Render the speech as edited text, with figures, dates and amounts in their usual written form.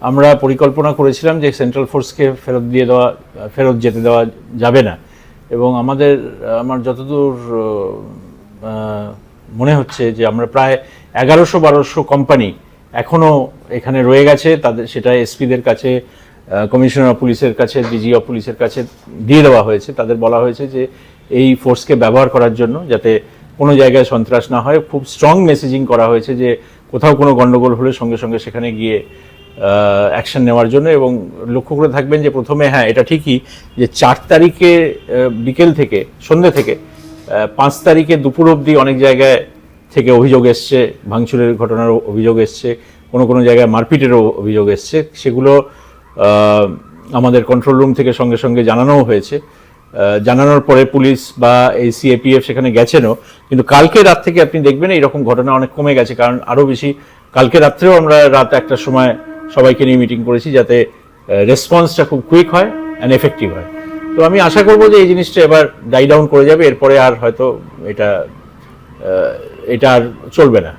আমরা পরিকল্পনা করেছিলাম যে সেন্ট্রাল ফোর্সকে ফেরত যেতে দেওয়া যাবে না এবং আমার যতদূর মনে হচ্ছে যে আমরা প্রায় 1100-1200 কোম্পানি এখনো এখানে রয়ে গেছে, তাদের সেটা এসপিদের কাছে, কমিশনার অফ পুলিশের কাছে, ডিজি অফ পুলিশের কাছে দিয়ে দেওয়া হয়েছে। তাদের বলা হয়েছে যে এই ফোর্সকে ব্যবহার করার জন্য যাতে কোনো জায়গায় সন্ত্রাস না হয়। খুব স্ট্রং মেসেজিং করা হয়েছে যে কোথাও কোনো গন্ডগোল হলে সঙ্গে সঙ্গে সেখানে গিয়ে অ্যাকশন নেওয়ার জন্য। এবং লক্ষ্য করে থাকবেন যে প্রথমে এটা ঠিকই যে 4 তারিখে বিকেল থেকে সন্ধ্যে থেকে 5 তারিখে দুপুর অবধি অনেক জায়গায় থেকে অভিযোগ এসছে, ভাঙচুরের ঘটনার অভিযোগ এসছে, কোনো জায়গায় মারপিটেরও অভিযোগ এসছে। সেগুলো আমাদের কন্ট্রোল রুম থেকে সঙ্গে সঙ্গে জানানোও হয়েছে। জানানোর পরে পুলিশ বা এই সিএপিএফ সেখানে গেছেনও, কিন্তু কালকে রাত থেকে আপনি দেখবেন এইরকম ঘটনা অনেক কমে গেছে। কারণ আরও বেশি কালকে রাত্রেও আমরা রাত 1টার সময় সবাইকে নিয়ে মিটিং করেছি যাতে রেসপন্সটা খুব কুইক হয় অ্যান্ড এফেক্টিভ হয়। তো আমি আশা করবো যে এই জিনিসটা এবার ডাই ডাউন করে যাবে, এরপরে আর হয়তো এটা আর চলবে না।